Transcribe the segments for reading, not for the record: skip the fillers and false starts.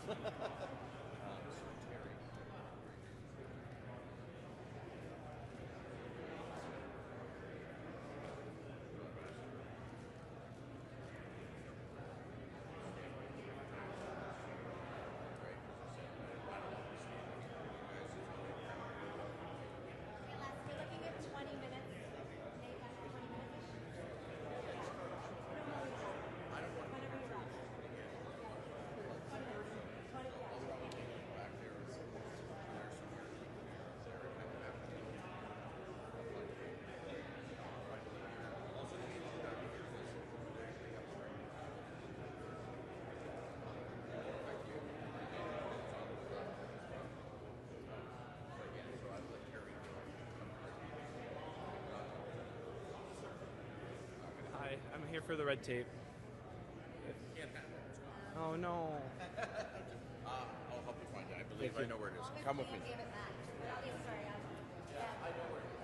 We're looking at 20 minutes. Maybe 20 minutes. Whenever you're ready. 20 minutes. 20, Hi, I'm here for the red tape. Oh no. I'll help you find it. I believe I know where it is. Come with me. Give it back. I'll be sorry. I know where it is.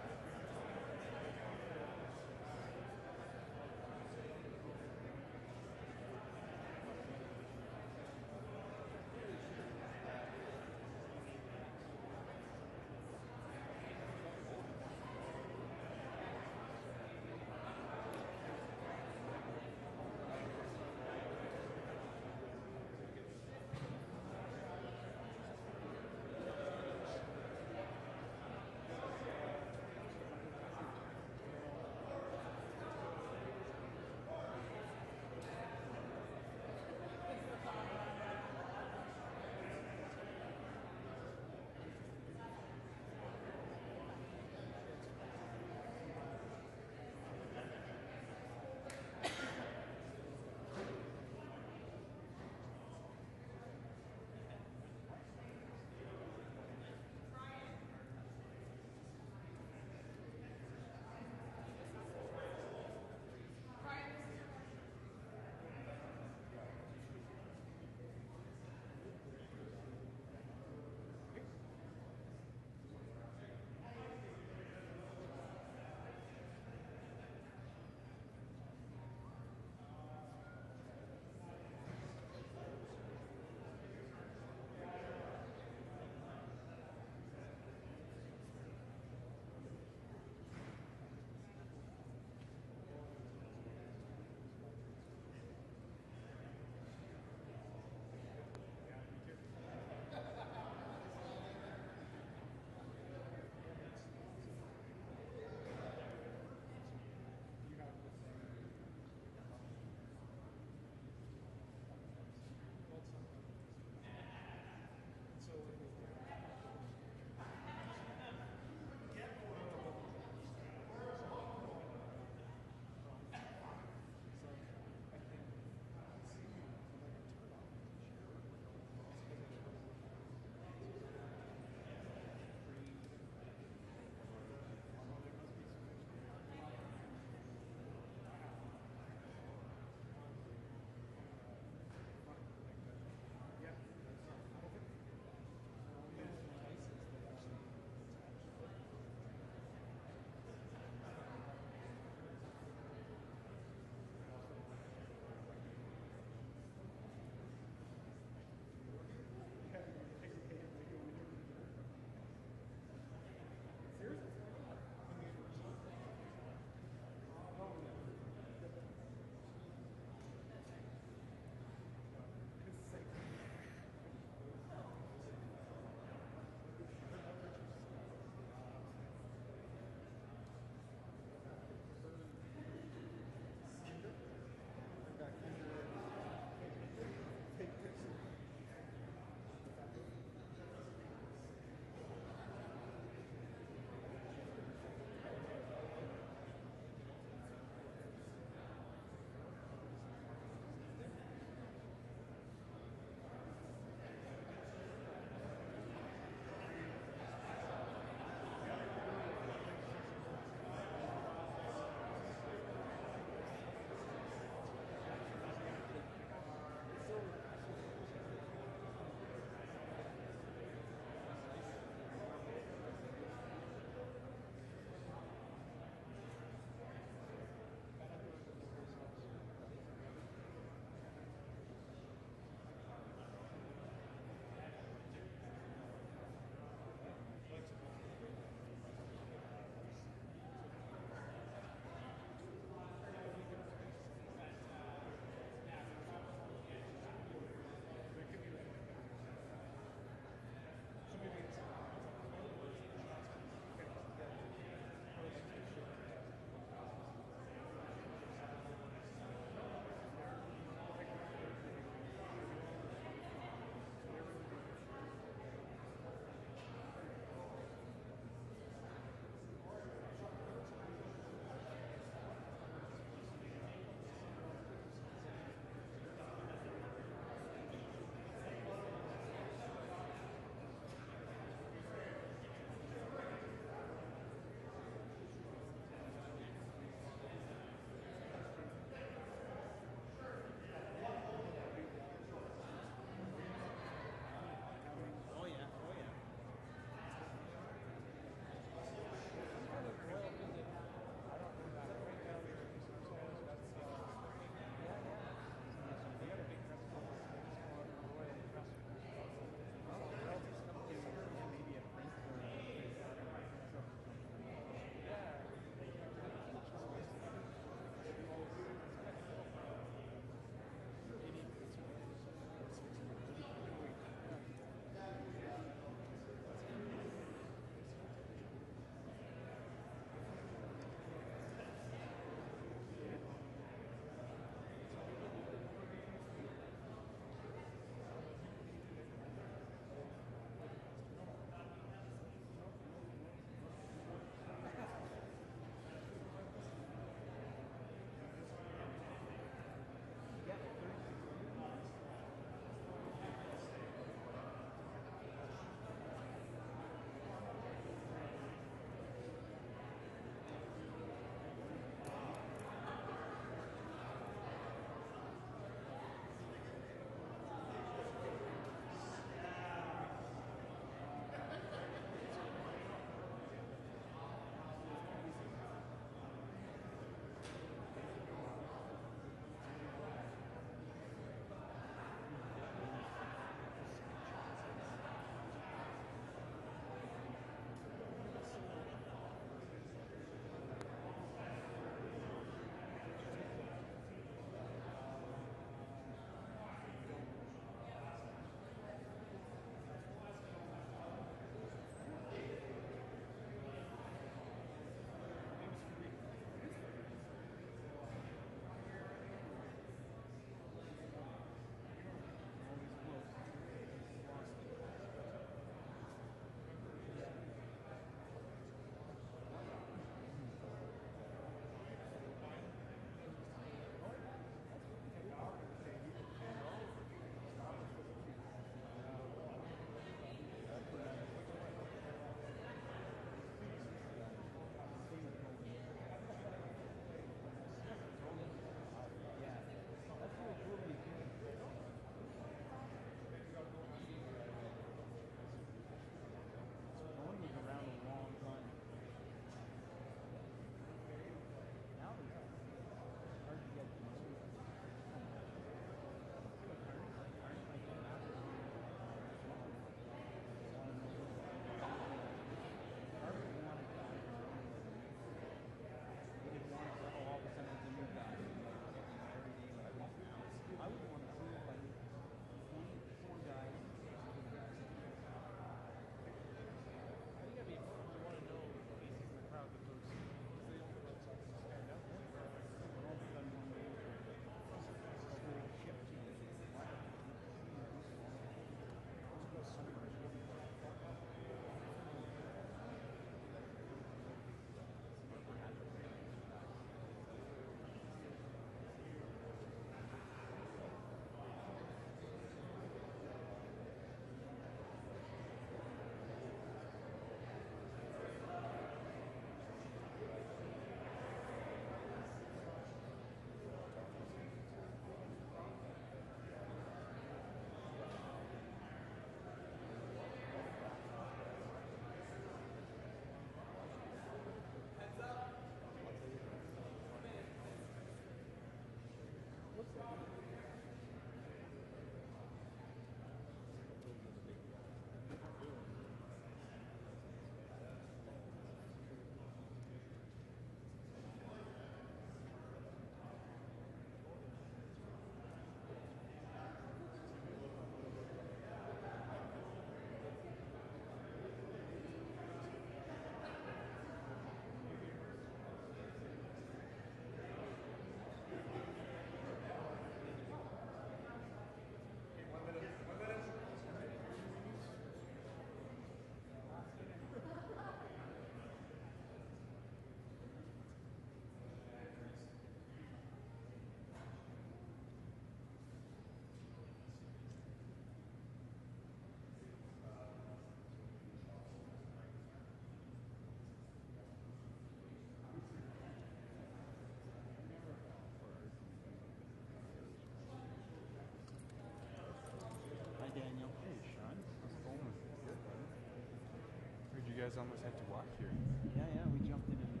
guys almost had to walk here. Yeah, we jumped in and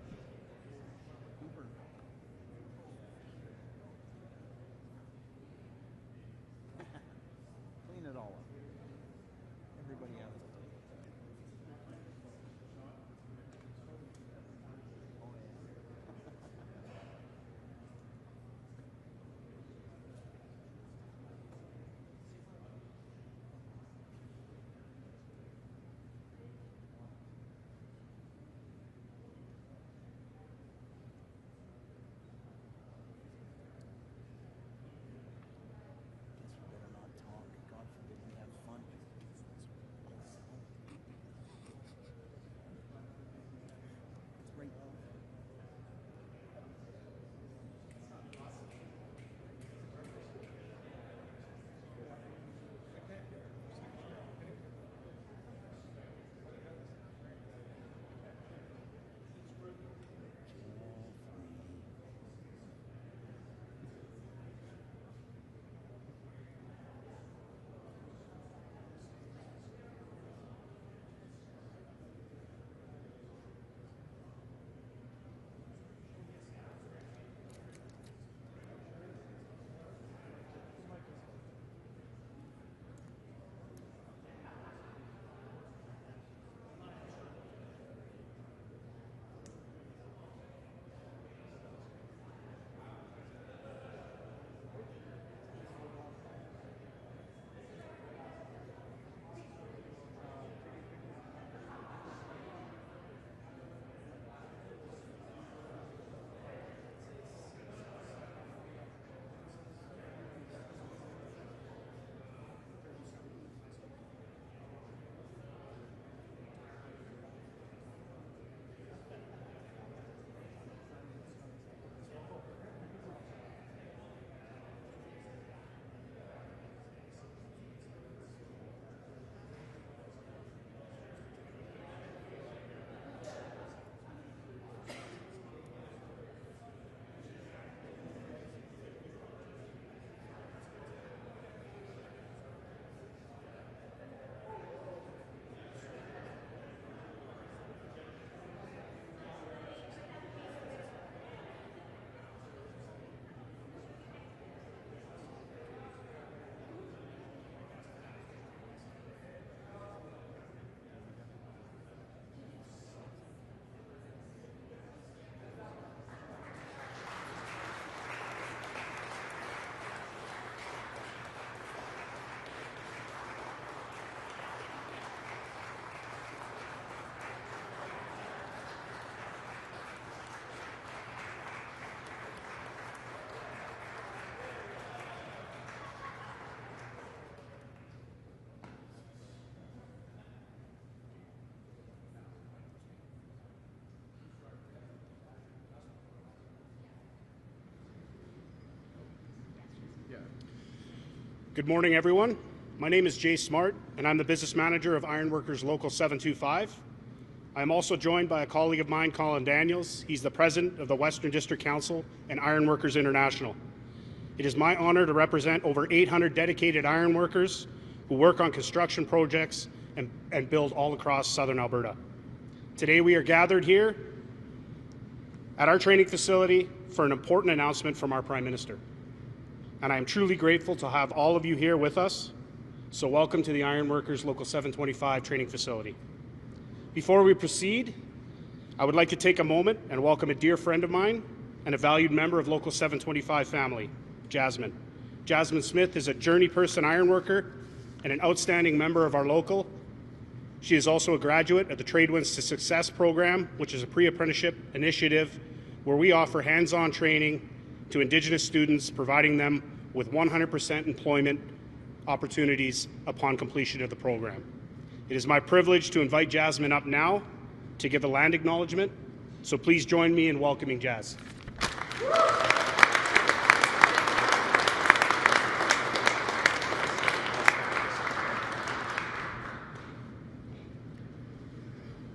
Uber. Clean it all up. Everybody else. Oh, guess we better not talk. God forbid we have fun. It's right. Good morning, everyone. My name is Jay Smart, and I'm the business manager of Ironworkers Local 725. I'm also joined by a colleague of mine, Colin Daniels. He's the president of the Western District Council and Ironworkers International. It is my honor to represent over 800 dedicated ironworkers who work on construction projects and build all across southern Alberta. Today we are gathered here at our training facility for an important announcement from our Prime Minister. And I am truly grateful to have all of you here with us. So welcome to the Ironworkers Local 725 training facility. Before we proceed, I would like to take a moment and welcome a dear friend of mine and a valued member of Local 725 family, Jasmine. Jasmine Smith is a journey person ironworker and an outstanding member of our local. She is also a graduate of the Tradewinds to Success program, which is a pre-apprenticeship initiative where we offer hands-on training to Indigenous students, providing them with 100% employment opportunities upon completion of the program. It is my privilege to invite Jasmine up now to give a land acknowledgement, so please join me in welcoming Jazz.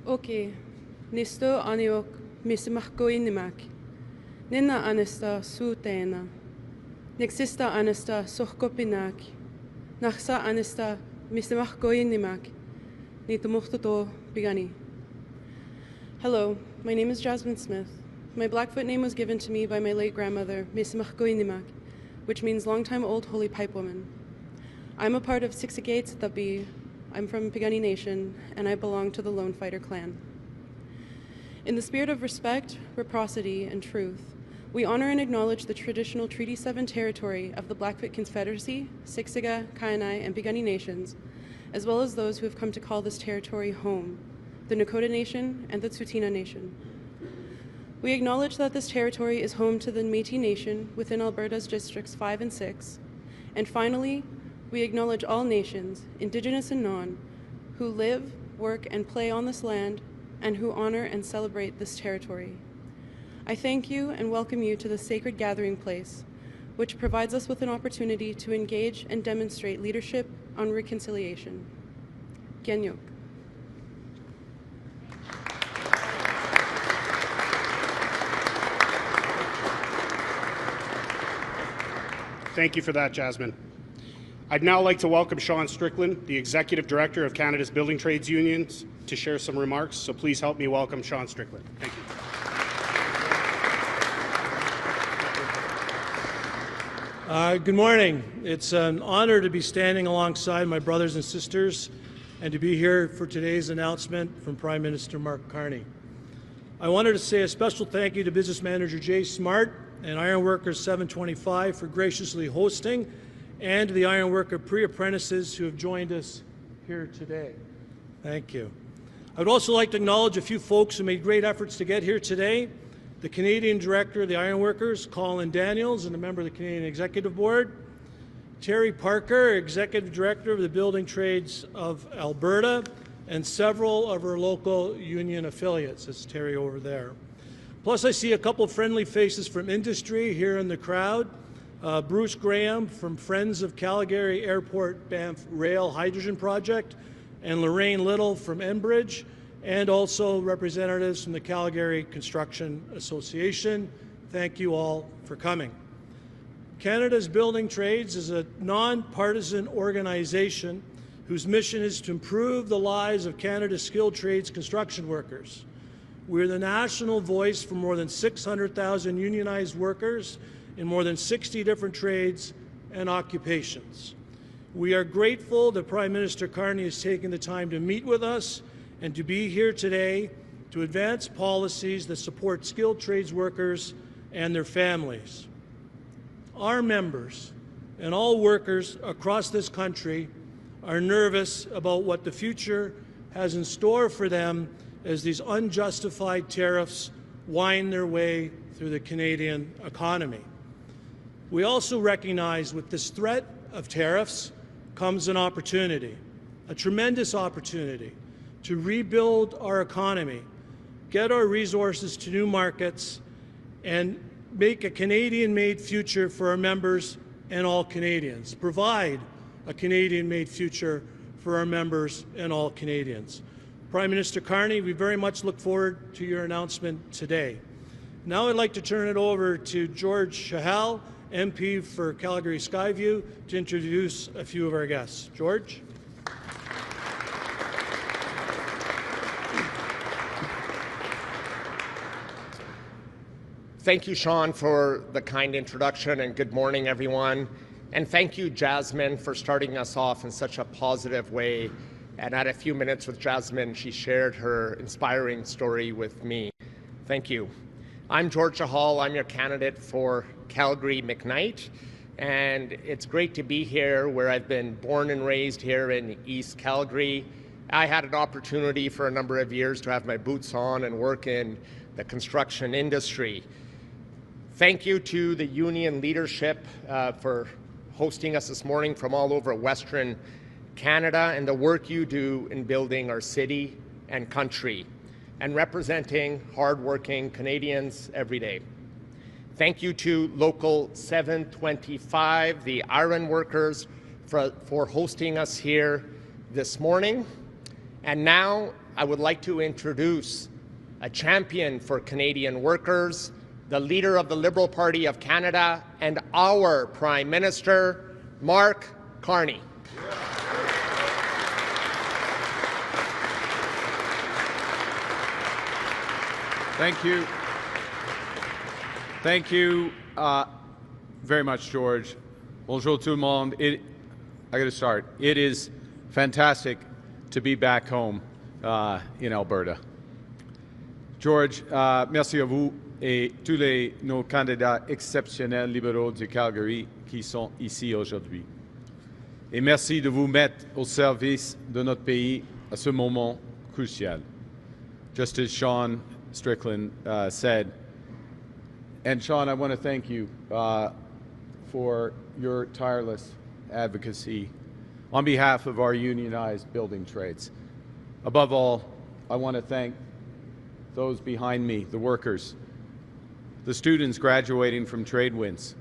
Okay, nisto aniok misimahko inimak. Nina anesta suutena. Nexista anesta sohkopinak. Nachsa anesta misimahko inimak. Nito muhtoto pigani. Hello, my name is Jasmine Smith. My Blackfoot name was given to me by my late grandmother, Misimachgoinimak, which means longtime old holy pipe woman. I'm a part of Siksikates Tabi. I'm from Piikani Nation, and I belong to the Lone Fighter clan. In the spirit of respect, reciprocity, and truth, we honor and acknowledge the traditional Treaty 7 territory of the Blackfoot Confederacy, Siksika, Kainai, and Piikani Nations, as well as those who have come to call this territory home, the Nakota Nation and the Tsuut'ina Nation. We acknowledge that this territory is home to the Métis Nation within Alberta's Districts 5 and 6, and finally, we acknowledge all nations, Indigenous and non, who live, work, and play on this land, and who honor and celebrate this territory. I thank you and welcome you to this sacred gathering place, which provides us with an opportunity to engage and demonstrate leadership on reconciliation. Genyuk. Thank you for that, Jasmine. I'd now like to welcome Sean Strickland, the Executive Director of Canada's Building Trades Unions, to share some remarks. So please help me welcome Sean Strickland. Thank you. Good morning. It's an honor to be standing alongside my brothers and sisters and to be here for today's announcement from Prime Minister Mark Carney. I wanted to say a special thank you to Business Manager Jay Smart and Ironworkers 725 for graciously hosting, and to the Ironworker pre-apprentices who have joined us here today. Thank you. I would also like to acknowledge a few folks who made great efforts to get here today. The Canadian Director of the Ironworkers, Colin Daniels, and a member of the Canadian Executive Board. Terry Parker, Executive Director of the Building Trades of Alberta, and several of our local union affiliates. That's Terry over there. Plus, I see a couple of friendly faces from industry here in the crowd. Bruce Graham from Friends of Calgary Airport Banff Rail Hydrogen Project, and Lorraine Little from Enbridge, and also representatives from the Calgary Construction Association. Thank you all for coming. Canada's Building Trades is a non-partisan organization whose mission is to improve the lives of Canada's skilled trades construction workers. We're the national voice for more than 600,000 unionized workers in more than 60 different trades and occupations. We are grateful that Prime Minister Carney has taken the time to meet with us and to be here today to advance policies that support skilled trades workers and their families. Our members and all workers across this country are nervous about what the future has in store for them as these unjustified tariffs wind their way through the Canadian economy. We also recognize with this threat of tariffs comes an opportunity, a tremendous opportunity to rebuild our economy, get our resources to new markets, and make a Canadian-made future for our members and all Canadians. Provide a Canadian-made future for our members and all Canadians. Prime Minister Carney, we very much look forward to your announcement today. Now I'd like to turn it over to George Chahal, MP for Calgary Skyview, to introduce a few of our guests. George? Thank you, Sean, for the kind introduction, and good morning, everyone. And thank you, Jasmine, for starting us off in such a positive way. And at a few minutes with Jasmine, she shared her inspiring story with me. Thank you. I'm George Chahal. I'm your candidate for Calgary McKnight, and it's great to be here where I've been born and raised here in East Calgary. I had an opportunity for a number of years to have my boots on and work in the construction industry. Thank you to the union leadership for hosting us this morning from all over Western Canada and the work you do in building our city and country and representing hardworking Canadians every day. Thank you to Local 725, the iron workers, for hosting us here this morning. And now I would like to introduce a champion for Canadian workers, the leader of the Liberal Party of Canada and our Prime Minister, Mark Carney. Thank you. Thank you very much, George. Bonjour tout le monde. I got to start. It is fantastic to be back home in Alberta. George, merci à vous et tous nos candidats exceptionnels libéraux du Calgary qui sont ici aujourd'hui. Et merci de vous mettre au service de notre pays à ce moment crucial. Just as Sean Strickland said. And Sean, I want to thank you for your tireless advocacy on behalf of our unionized building trades. Above all, I want to thank those behind me, the workers, the students graduating from TradeWinds,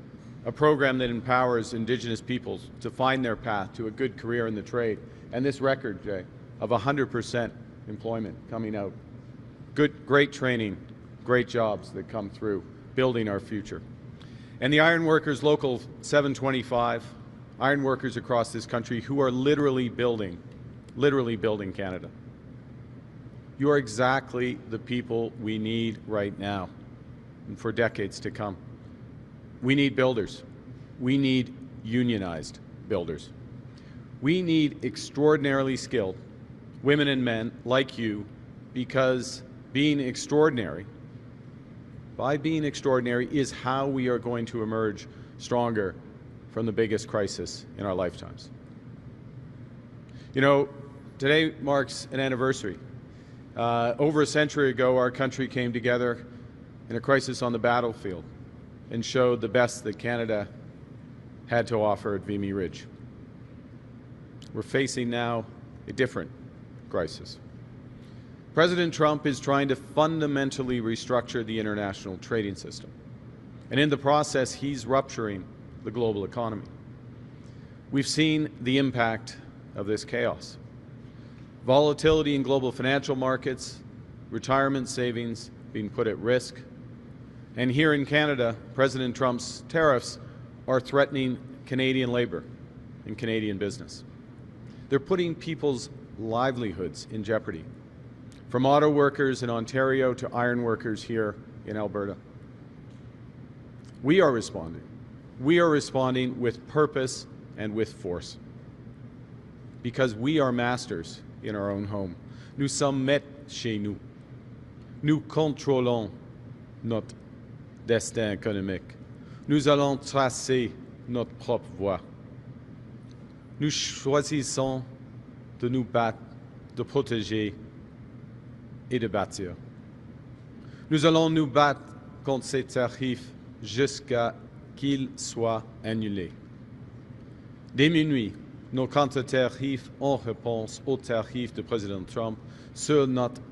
a program that empowers Indigenous peoples to find their path to a good career in the trade, and this record, Jay, of 100% employment coming out. Great training, great jobs that come through, building our future. And the iron workers, Local 725, iron workers across this country who are literally building Canada. You are exactly the people we need right now and for decades to come. We need builders. We need unionized builders. We need extraordinarily skilled women and men like you, because being extraordinary is how we are going to emerge stronger from the biggest crisis in our lifetimes. You know, today marks an anniversary. Over a century ago, our country came together in a crisis on the battlefield and showed the best that Canada had to offer at Vimy Ridge. We're facing now a different crisis. President Trump is trying to fundamentally restructure the international trading system. And in the process, he's rupturing the global economy. We've seen the impact of this chaos. Volatility in global financial markets, retirement savings being put at risk. And here in Canada, President Trump's tariffs are threatening Canadian labor and Canadian business. They're putting people's livelihoods in jeopardy, from auto workers in Ontario to iron workers here in Alberta. We are responding. We are responding with purpose and with force, because we are masters in our own home. Nous sommes maîtres chez nous. Nous contrôlons notre destin économique. Nous allons tracer notre propre voie. Nous choisissons de nous battre, de protéger et de bâtir. Nous allons nous battre contre ces tarifs jusqu'à qu'ils soient annulés. Dès minuit, nos contre-tarifs en réponse aux tarifs du président Trump sur notre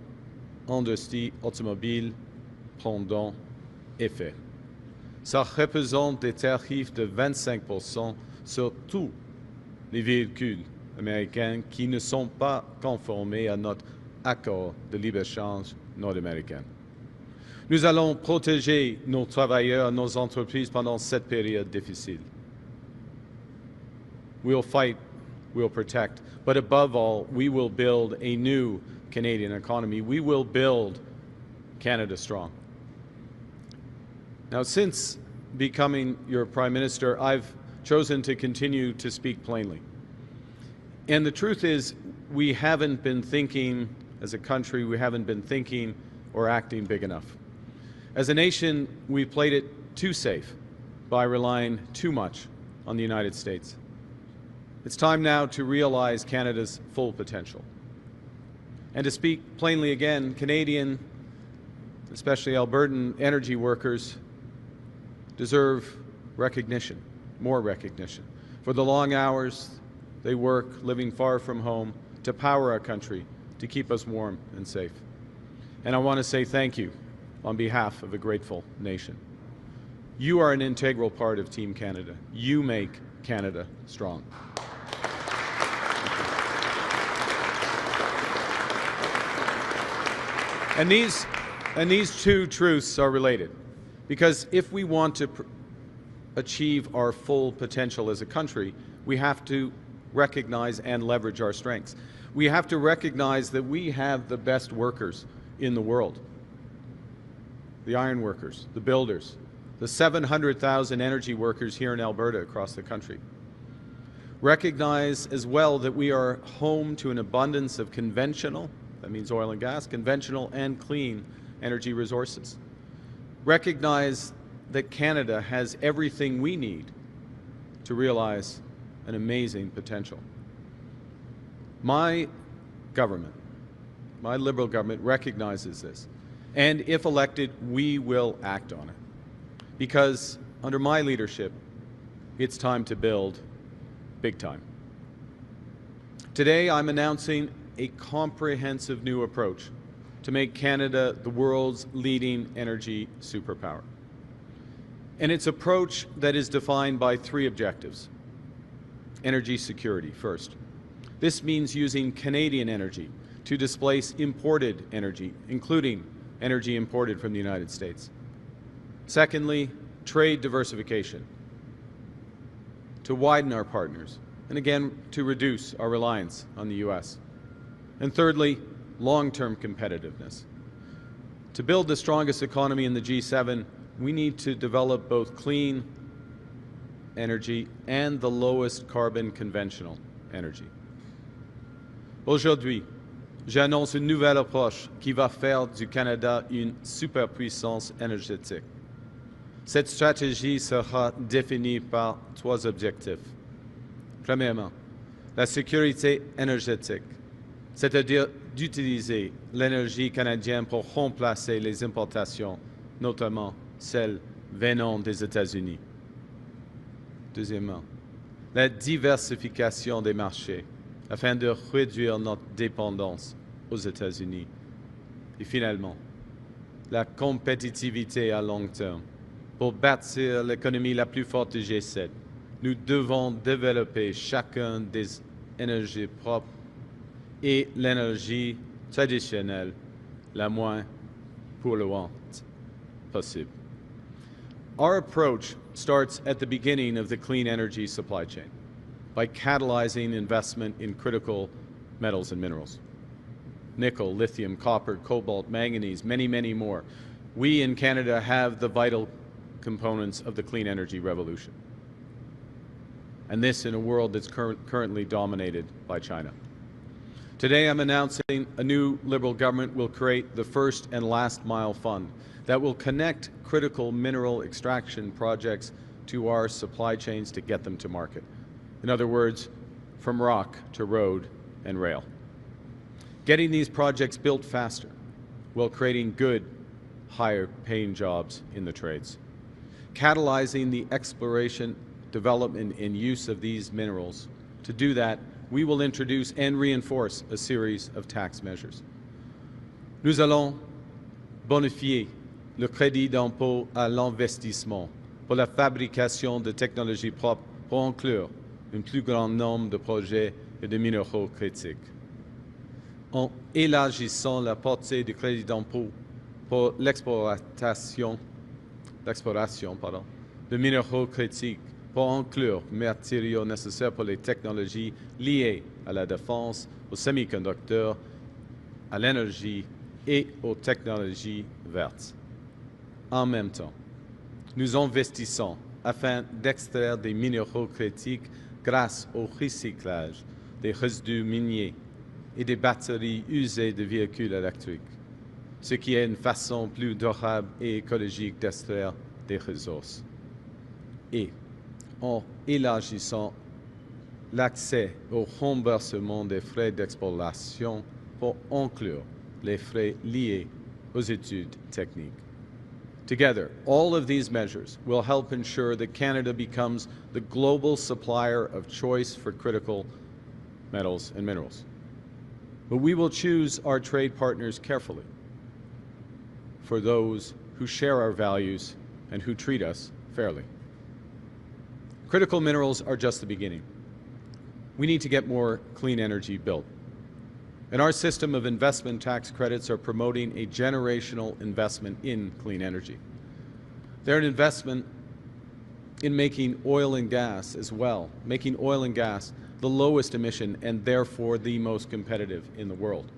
industrie automobile prendront effet. Ça représente des tarifs de 25% sur tous les véhicules américains qui ne sont pas conformés à notre accord de libre-échange nord-américain. Nous allons protéger nos travailleurs, nos entreprises pendant cette période difficile. We'll fight, we'll protect, but above all, we will build a new Canadian economy. We will build Canada strong. Now, since becoming your Prime Minister, I've chosen to continue to speak plainly. And the truth is, we haven't been thinking, as a country, we haven't been thinking or acting big enough. As a nation, we've played it too safe by relying too much on the United States. It's time now to realize Canada's full potential. And to speak plainly again, Canadian, especially Albertan energy workers, deserve recognition, more recognition, for the long hours they work living far from home to power our country, to keep us warm and safe. And I want to say thank you on behalf of a grateful nation. You are an integral part of Team Canada. You make Canada strong. And these two truths are related, because if we want to achieve our full potential as a country, we have to recognize and leverage our strengths. We have to recognize that we have the best workers in the world. the iron workers, the builders, the 700,000 energy workers here in Alberta across the country. Recognize as well that we are home to an abundance of conventional, that means oil and gas, conventional and clean energy resources. Recognize that Canada has everything we need to realize an amazing potential. My government, my Liberal government, recognizes this. And if elected, we will act on it. Because under my leadership, it's time to build big time. Today, I'm announcing a comprehensive new approach to make Canada the world's leading energy superpower. And it's an approach that is defined by three objectives. Energy security, first. This means using Canadian energy to displace imported energy, including energy imported from the United States. Secondly, trade diversification, to widen our partners, and again, to reduce our reliance on the U.S. And thirdly, long-term competitiveness. To build the strongest economy in the G7, we need to develop both clean energy and the lowest carbon conventional energy. Aujourd'hui, j'annonce une nouvelle approche qui va faire du Canada une superpuissance énergétique. Cette stratégie sera définie par trois objectifs. Premièrement, la sécurité énergétique, c'est-à-dire d'utiliser l'énergie canadienne pour remplacer les importations, notamment celles venant des États-Unis. Deuxièmement, la diversification des marchés afin de réduire notre dépendance aux États-Unis. Et finalement, la compétitivité à long terme. Pour bâtir l'économie la plus forte du G7, nous devons développer chacun des énergies propres et l'énergie traditionnelle la moins polluante possible. Our approach starts at the beginning of the clean energy supply chain by catalyzing investment in critical metals and minerals. Nickel, lithium, copper, cobalt, manganese, many, many more. We in Canada have the vital components of the clean energy revolution. And this in a world that's currently dominated by China. Today I'm announcing a new Liberal government will create the first and last mile fund that will connect critical mineral extraction projects to our supply chains to get them to market. In other words, from rock to road and rail. Getting these projects built faster while creating good, higher paying jobs in the trades. Catalyzing the exploration, development, and use of these minerals. To do that, we will introduce and reinforce a series of tax measures. Nous allons bonifier le crédit d'impôt à l'investissement pour la fabrication de technologies propres pour inclure un plus grand nombre de projets et de minéraux critiques. En élargissant la portée du crédit d'impôt pour l'exploration de minéraux critiques pour inclure matériaux nécessaires pour les technologies liées à la défense, aux semi-conducteurs, à l'énergie et aux technologies vertes. En même temps, nous investissons afin d'extraire des minéraux critiques grâce au recyclage des résidus miniers et des batteries usées de véhicules électriques, ce qui est une façon plus durable et écologique d'extraire des ressources. Et en élargissant l'accès au remboursement des frais d'exploration pour inclure les frais liés aux études techniques. Together, all of these measures will help ensure that Canada becomes the global supplier of choice for critical metals and minerals. But we will choose our trade partners carefully for those who share our values and who treat us fairly. Critical minerals are just the beginning. We need to get more clean energy built. And our system of investment tax credits are promoting a generational investment in clean energy. They're an investment in making oil and gas as well, making oil and gas the lowest emission and therefore the most competitive in the world.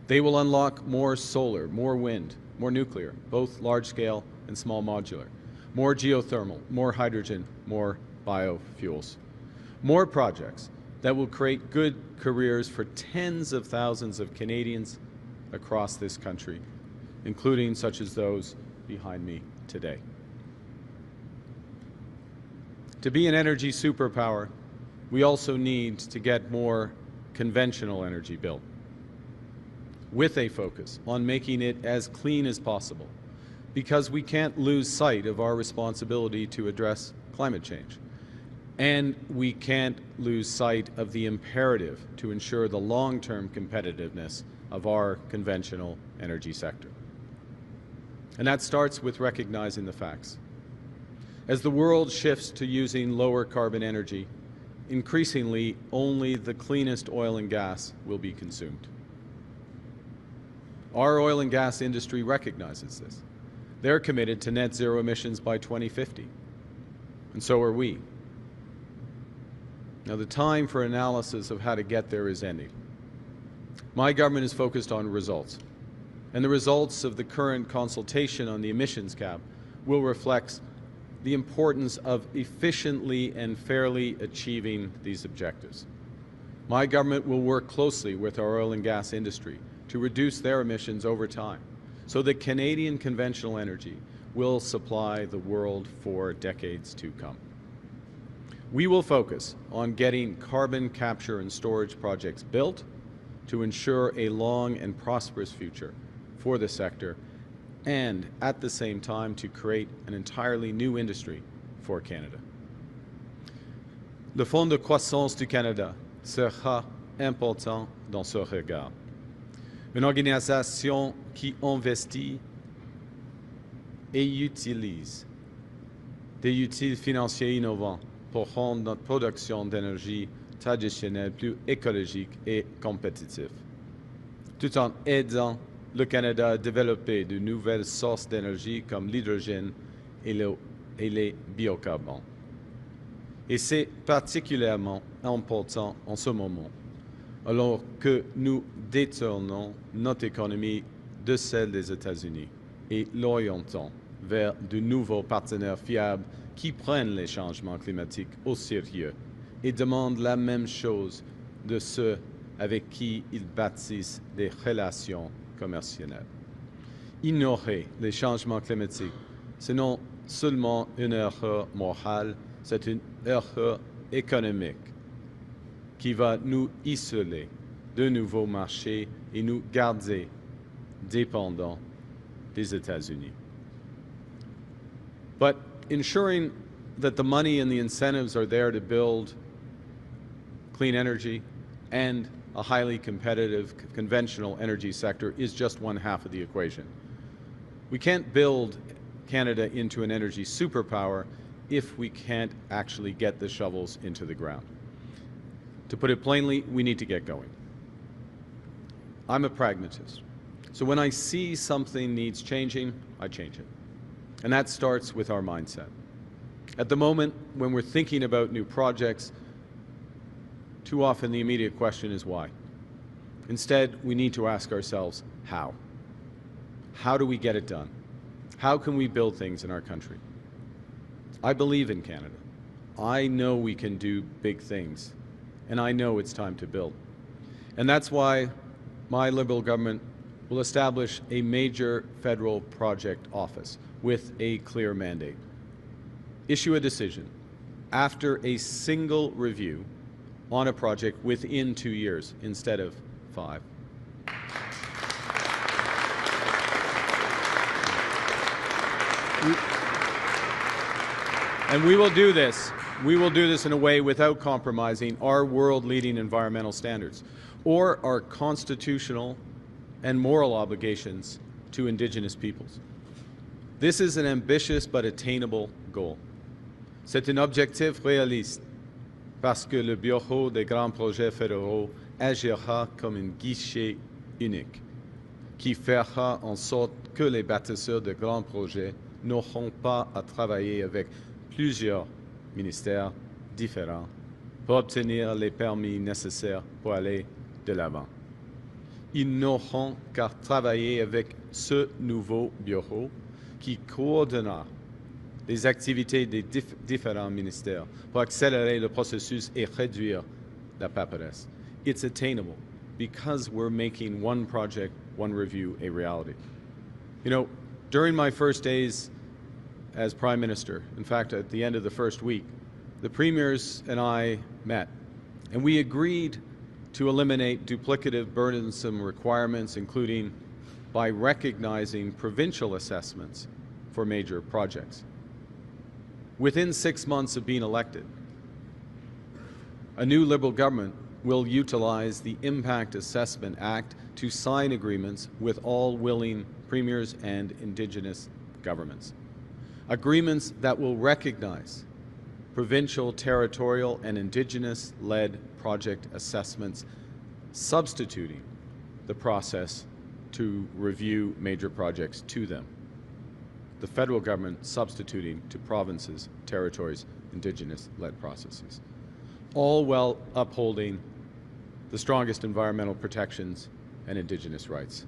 They will unlock more solar, more wind, more nuclear, both large-scale and small modular, more geothermal, more hydrogen, more biofuels, more projects that will create good careers for tens of thousands of Canadians across this country, including such as those behind me today. To be an energy superpower, we also need to get more conventional energy built, with a focus on making it as clean as possible, because we can't lose sight of our responsibility to address climate change. And we can't lose sight of the imperative to ensure the long-term competitiveness of our conventional energy sector. And that starts with recognizing the facts. As the world shifts to using lower carbon energy, increasingly only the cleanest oil and gas will be consumed. Our oil and gas industry recognizes this. They're committed to net zero emissions by 2050, and so are we. Now, the time for analysis of how to get there is ending. My government is focused on results, and the results of the current consultation on the emissions cap will reflect the importance of efficiently and fairly achieving these objectives. My government will work closely with our oil and gas industry to reduce their emissions over time, so that Canadian conventional energy will supply the world for decades to come. We will focus on getting carbon capture and storage projects built to ensure a long and prosperous future for the sector, and at the same time to create an entirely new industry for Canada. Le Fonds de croissance du Canada sera important dans ce regard. Une organisation qui investit et utilise des outils financiers innovants pour rendre notre production d'énergie traditionnelle plus écologique et compétitive, tout en aidant le Canada à développer de nouvelles sources d'énergie comme l'hydrogène et les biocarburants. Et c'est particulièrement important en ce moment, alors que nous détournons notre économie de celle des États-Unis et l'orientons vers de nouveaux partenaires fiables qui prennent les changements climatiques au sérieux et demandent la même chose de ceux avec qui ils bâtissent des relations commerciales. Ignorer les changements climatiques, ce n'est seulement une erreur morale, c'est une erreur économique qui va nous isoler de nouveaux marchés et nous garder dépendants des États-Unis. But ensuring that the money and the incentives are there to build clean energy and a highly competitive conventional energy sector is just one half of the equation. We can't build Canada into an energy superpower if we can't actually get the shovels into the ground. To put it plainly, we need to get going. I'm a pragmatist. So when I see something needs changing, I change it. And that starts with our mindset. At the moment, when we're thinking about new projects, too often the immediate question is why. Instead, we need to ask ourselves, how? How do we get it done? How can we build things in our country? I believe in Canada. I know we can do big things, and I know it's time to build. And that's why my Liberal government will establish a major federal project office with a clear mandate. Issue a decision after a single review on a project within 2 years instead of 5. And we will do this. We will do this in a way without compromising our world-leading environmental standards or our constitutional and moral obligations to Indigenous peoples. This is an ambitious but attainable goal. C'est un objectif réaliste parce que le Bureau des grands projets fédéraux agira comme un guichet unique qui fera en sorte que les bâtisseurs de grands projets n'auront pas à travailler avec plusieurs ministères différents pour obtenir les permis nécessaires pour aller de l'avant. Ils n'auront qu'à travailler avec ce nouveau bureau qui coordonnera les activités des différents ministères pour accélérer le processus et réduire la paperasse. It's attainable because we're making one project, one review a reality. You know, during my first days as Prime Minister, in fact, at the end of the first week, the premiers and I met, and we agreed to eliminate duplicative, burdensome requirements, including by recognizing provincial assessments for major projects. Within 6 months of being elected, a new Liberal government will utilize the Impact Assessment Act to sign agreements with all willing premiers and Indigenous governments. Agreements that will recognize provincial, territorial, and Indigenous-led project assessments, substituting the process to review major projects to them. The federal government substituting to provinces, territories, Indigenous-led processes, all while upholding the strongest environmental protections and Indigenous rights.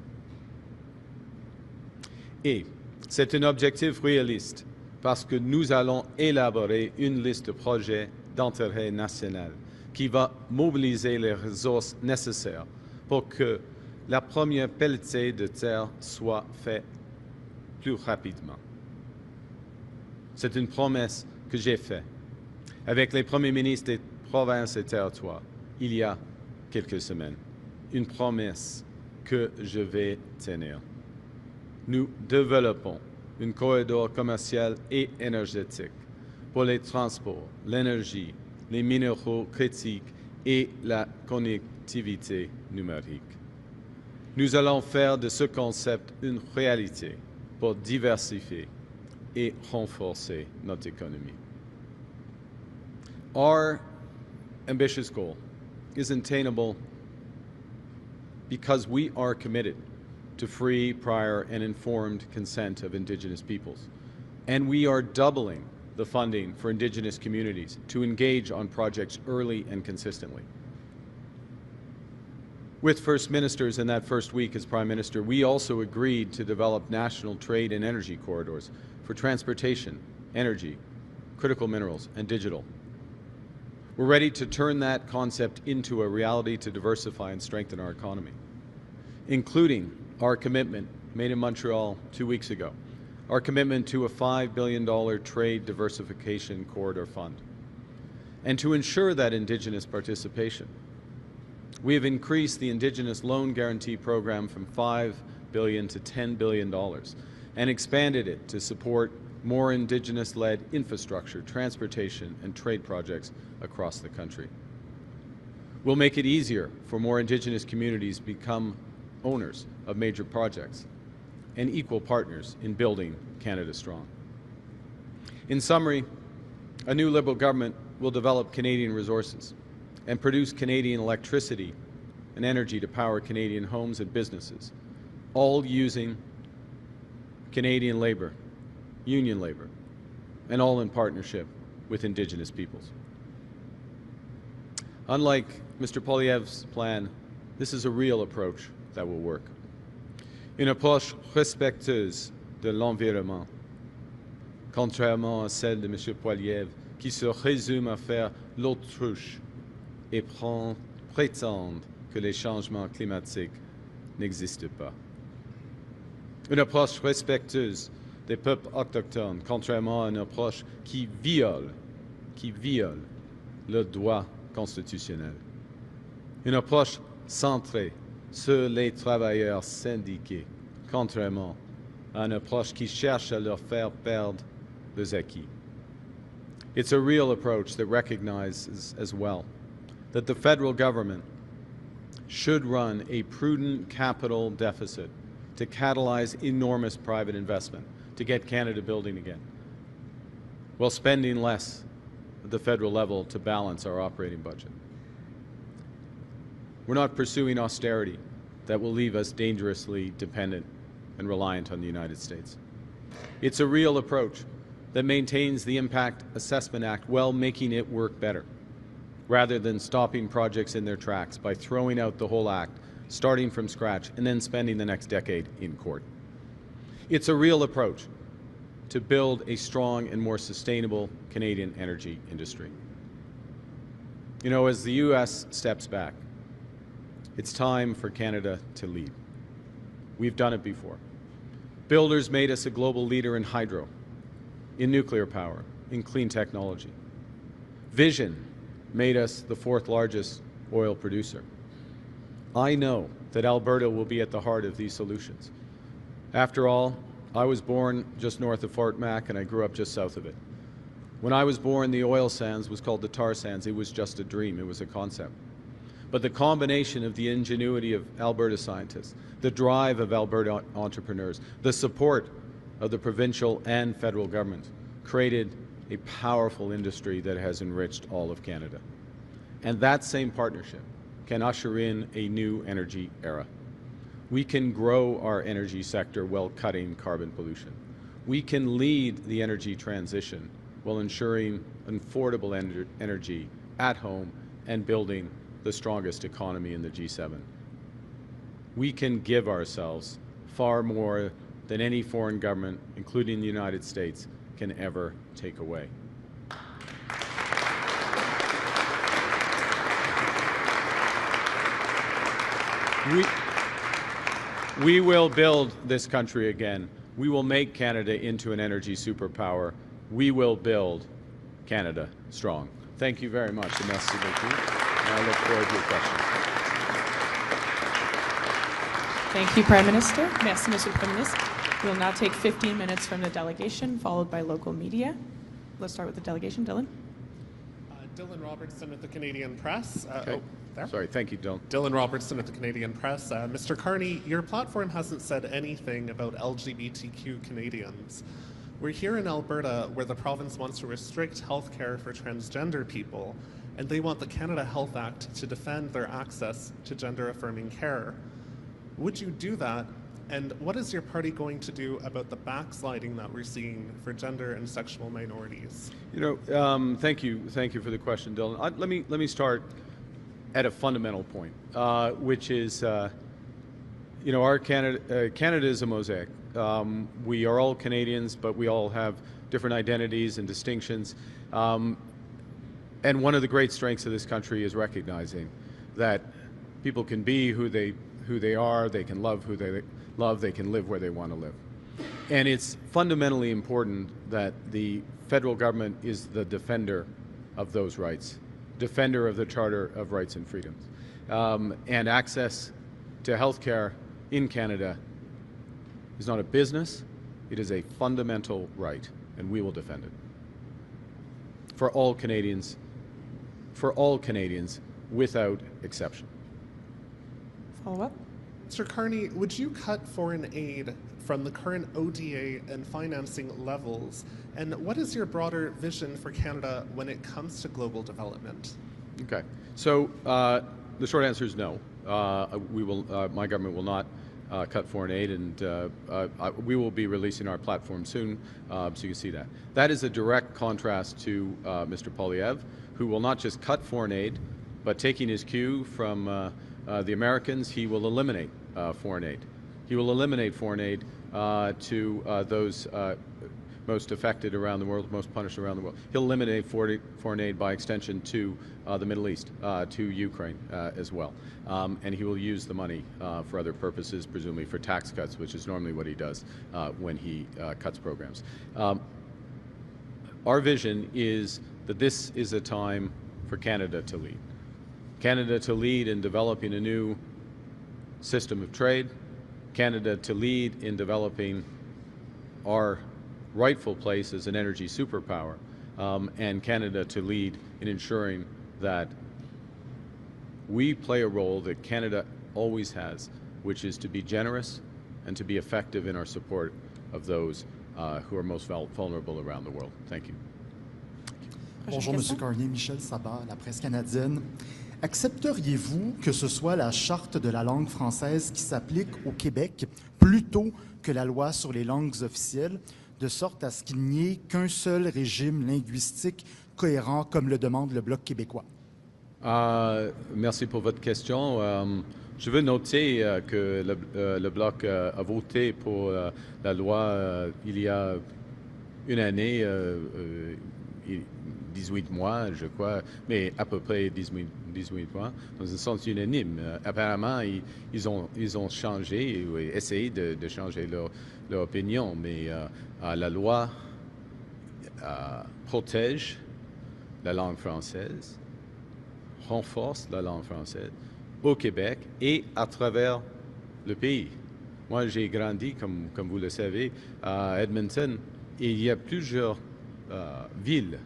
Et c'est un objectif réaliste parce que nous allons élaborer une liste de projets d'intérêt national qui va mobiliser les ressources nécessaires pour que la première pelletée de terre soit faite plus rapidement. C'est une promesse que j'ai faite avec les premiers ministres des provinces et territoires il y a quelques semaines. Une promesse que je vais tenir. Nous développons un corridor commercial et énergétique pour les transports, l'énergie, les minéraux critiques et la connectivité numérique. Nous allons faire de ce concept une réalité pour diversifier et renforcer notre économie. Our ambitious goal is attainable because we are committed to free, prior, and informed consent of Indigenous peoples. And we are doubling the funding for Indigenous communities to engage on projects early and consistently. With First Ministers in that first week as Prime Minister, we also agreed to develop national trade and energy corridors for transportation, energy, critical minerals, and digital. We're ready to turn that concept into a reality to diversify and strengthen our economy, including our commitment made in Montreal 2 weeks ago, our commitment to a $5 billion trade diversification corridor fund. And to ensure that Indigenous participation, we have increased the Indigenous Loan Guarantee Program from $5 billion to $10 billion and expanded it to support more Indigenous-led infrastructure, transportation, and trade projects across the country. We'll make it easier for more Indigenous communities to become owners of major projects and equal partners in building Canada strong. In summary, a new Liberal government will develop Canadian resources and produce Canadian electricity and energy to power Canadian homes and businesses, all using Canadian labor, union labor, and all in partnership with Indigenous peoples. Unlike Mr. Poilievre's plan, this is a real approach that will work. Une approche respectueuse de l'environnement, contrairement à celle de M. Poilievre, qui se résume à faire l'autruche et prétendre que les changements climatiques n'existent pas. Une approche respectueuse des peuples autochtones, contrairement à une approche qui viole le droit constitutionnel. Une approche centrée sur les travailleurs syndiqués, contrairement à une approche qui cherche à leur faire perdre leurs acquis. It's a real approach that recognizes as well that the federal government should run a prudent capital deficit to catalyze enormous private investment to get Canada building again, while spending less at the federal level to balance our operating budget. We're not pursuing austerity that will leave us dangerously dependent and reliant on the United States. It's a real approach that maintains the Impact Assessment Act while making it work better, rather than stopping projects in their tracks by throwing out the whole act starting from scratch, and then spending the next decade in court. It's a real approach to build a strong and more sustainable Canadian energy industry. You know, as the U.S. steps back, it's time for Canada to lead. We've done it before. Builders made us a global leader in hydro, in nuclear power, in clean technology. Vision made us the fourth largest oil producer. I know that Alberta will be at the heart of these solutions. After all, I was born just north of Fort Mac and I grew up just south of it. When I was born, the oil sands was called the tar sands. It was just a dream. It was a concept. But the combination of the ingenuity of Alberta scientists, the drive of Alberta entrepreneurs, the support of the provincial and federal government created a powerful industry that has enriched all of Canada. And that same partnership can usher in a new energy era. We can grow our energy sector while cutting carbon pollution. We can lead the energy transition while ensuring affordable energy at home and building the strongest economy in the G7. We can give ourselves far more than any foreign government, including the United States, can ever take away. We will build this country again. We will make Canada into an energy superpower. We will build Canada strong. Thank you very much. And merci beaucoup. And I look forward to your questions. Thank you, Prime Minister. Merci, Monsieur le Premier ministre. We'll now take 15 minutes from the delegation, followed by local media. Let's start with the delegation. Dylan. Dylan Robertson with the Canadian Press. Okay. Sorry, thank you, Dylan. Dylan Robertson with the Canadian Press. Mr. Carney, your platform hasn't said anything about LGBTQ Canadians. We're here in Alberta where the province wants to restrict health care for transgender people, and they want the Canada Health Act to defend their access to gender-affirming care. Would you do that? And what is your party going to do about the backsliding that we're seeing for gender and sexual minorities? You know, thank you for the question, Dylan. Let me start at a fundamental point, which is, you know, our Canada is a mosaic. We are all Canadians, but we all have different identities and distinctions. And one of the great strengths of this country is recognizing that people can be who they are, they can love who they love, they can live where they want to live. And it's fundamentally important that the federal government is the defender of those rights, defender of the Charter of Rights and Freedoms. And access to health care in Canada is not a business, it is a fundamental right, and we will defend it. For all Canadians without exception. Follow up. Mr. Carney, would you cut foreign aid from the current ODA and financing levels? And what is your broader vision for Canada when it comes to global development? Okay, so the short answer is no. My government will not cut foreign aid, and we will be releasing our platform soon, so you can see that. That is a direct contrast to Mr. Poilievre, who will not just cut foreign aid, but taking his cue from the Americans, he will eliminate foreign aid. He will eliminate foreign aid to those most affected around the world, most punished around the world. He'll eliminate foreign aid by extension to the Middle East, to Ukraine as well. And he will use the money for other purposes, presumably for tax cuts, which is normally what he does when he cuts programs. Our vision is that this is a time for Canada to lead. Canada to lead in developing a new system of trade, Canada to lead in developing our rightful place as an energy superpower, and Canada to lead in ensuring that we play a role that Canada always has, which is to be generous and to be effective in our support of those who are most vulnerable around the world. Thank you. Bonjour, Monsieur Carney. Michel Sabat, la presse canadienne. Accepteriez-vous que ce soit la Charte de la langue française qui s'applique au Québec plutôt que la loi sur les langues officielles, de sorte à ce qu'il n'y ait qu'un seul régime linguistique cohérent comme le demande le Bloc québécois? Merci pour votre question. Je veux noter que le Bloc a voté pour la loi il y a une année, 18 mois, je crois, mais à peu près 18 mois, dans un sens unanime. Apparemment, ils ont changé ou essayé de changer leur opinion, mais la loi protège la langue française, renforce la langue française au Québec et à travers le pays. Moi, j'ai grandi, comme vous le savez, à Edmonton, et il y a plusieurs villes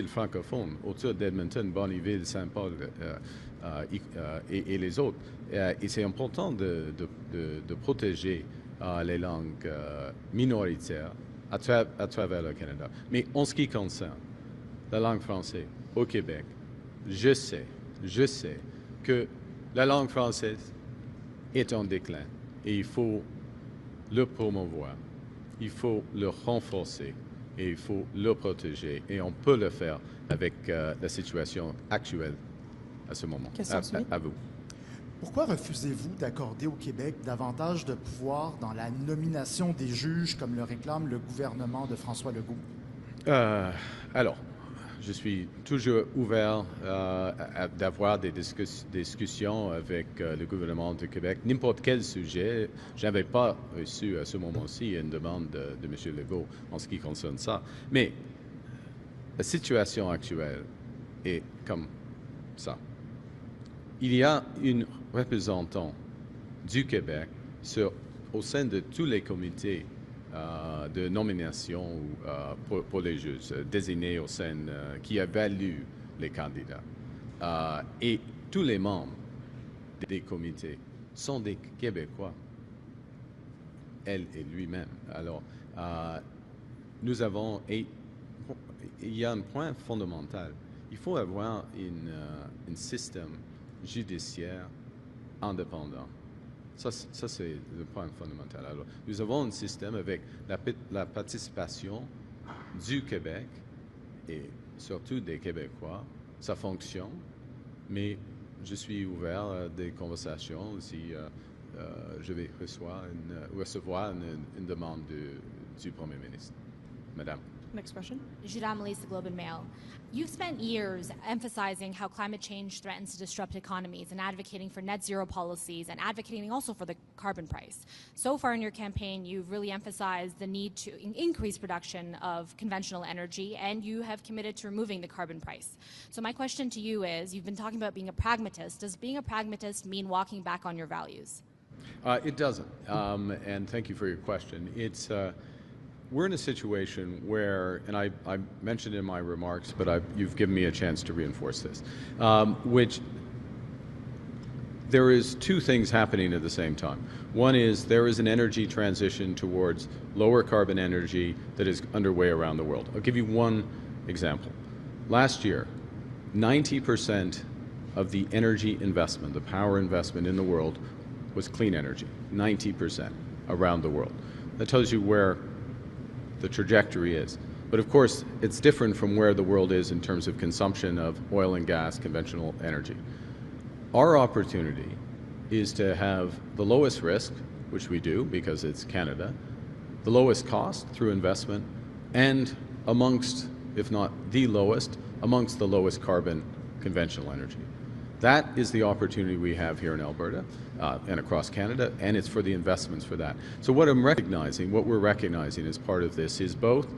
francophones autour d'Edmonton, Bonnyville, Saint-Paul et les autres. Et c'est important de protéger les langues minoritaires à travers le Canada. Mais en ce qui concerne la langue française au Québec, je sais que la langue française est en déclin et il faut le promouvoir, il faut le renforcer et il faut le protéger. Et on peut le faire avec la situation actuelle à ce moment. À vous. Pourquoi refusez-vous d'accorder au Québec davantage de pouvoir dans la nomination des juges comme le réclame le gouvernement de François Legault? Alors, je suis toujours ouvert d'avoir des discussions avec le gouvernement du Québec. N'importe quel sujet, je n'avais pas reçu à ce moment-ci une demande de M. Legault en ce qui concerne ça. Mais la situation actuelle est comme ça. Il y a une représentante du Québec au sein de tous les comités de nomination pour les juges désignés au sein qui évaluent les candidats. Et tous les membres des comités sont des Québécois, elle et lui-même. Alors, nous avons, et il y a un point fondamental, il faut avoir un système judiciaire indépendant. Ça c'est le point fondamental. Alors, nous avons un système avec la participation du Québec et surtout des Québécois. Ça fonctionne, mais je suis ouvert à des conversations si je vais recevoir une demande du Premier ministre. Madame. Next question. Judah Melise, the Globe and Mail. You've spent years emphasizing how climate change threatens to disrupt economies and advocating for net zero policies and advocating also for the carbon price. So far in your campaign, you've really emphasized the need to increase production of conventional energy, and you have committed to removing the carbon price. So my question to you is, you've been talking about being a pragmatist. Does being a pragmatist mean walking back on your values? It doesn't, and thank you for your question. We're in a situation where, and I mentioned in my remarks, but you've given me a chance to reinforce this, which there is two things happening at the same time. One is there is an energy transition towards lower carbon energy that is underway around the world. I'll give you one example. Last year, 90% of the energy investment, the power investment in the world, was clean energy, 90% around the world. That tells you where the trajectory is. But of course, it's different from where the world is in terms of consumption of oil and gas, conventional energy. Our opportunity is to have the lowest risk, which we do because it's Canada, the lowest cost through investment, and amongst, if not the lowest, amongst the lowest carbon conventional energy. That is the opportunity we have here in Alberta and across Canada, and it's for the investments for that. So what we're recognizing as part of this is both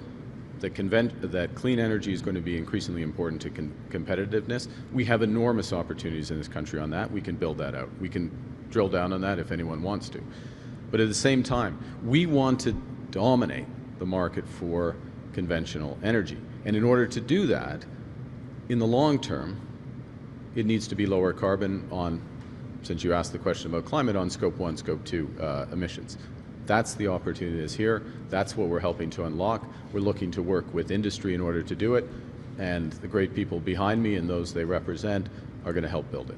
that clean energy is going to be increasingly important to competitiveness. We have enormous opportunities in this country on that. We can build that out. We can drill down on that if anyone wants to. But at the same time, we want to dominate the market for conventional energy. And in order to do that, in the long term, it needs to be lower carbon on, since you asked the question about climate, on Scope 1, Scope 2 emissions. That's the opportunity that's here. That's what we're helping to unlock. We're looking to work with industry in order to do it, and the great people behind me and those they represent are going to help build it.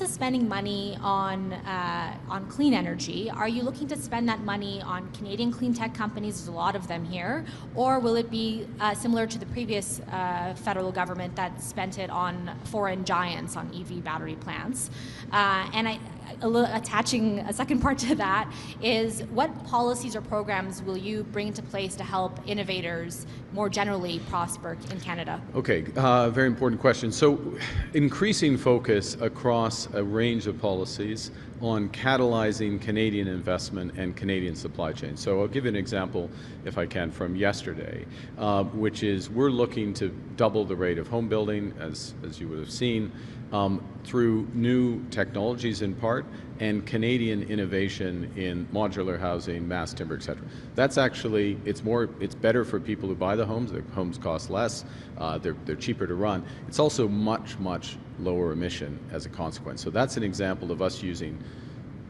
Spending money on clean energy, are you looking to spend that money on Canadian clean tech companies, there's a lot of them here, or will it be similar to the previous federal government that spent it on foreign giants on EV battery plants? And attaching a second part to that is, what policies or programs will you bring into place to help innovators more generally prosper in Canada? Okay, very important question. So increasing focus across a range of policies on catalyzing Canadian investment and Canadian supply chain. So I'll give you an example, if I can, from yesterday, which is we're looking to double the rate of home building, as you would have seen, through new technologies in part, and Canadian innovation in modular housing, mass timber, etc. That's actually, it's better for people who buy the homes. The homes cost less, they're cheaper to run. It's also much lower emission as a consequence. So that's an example of us using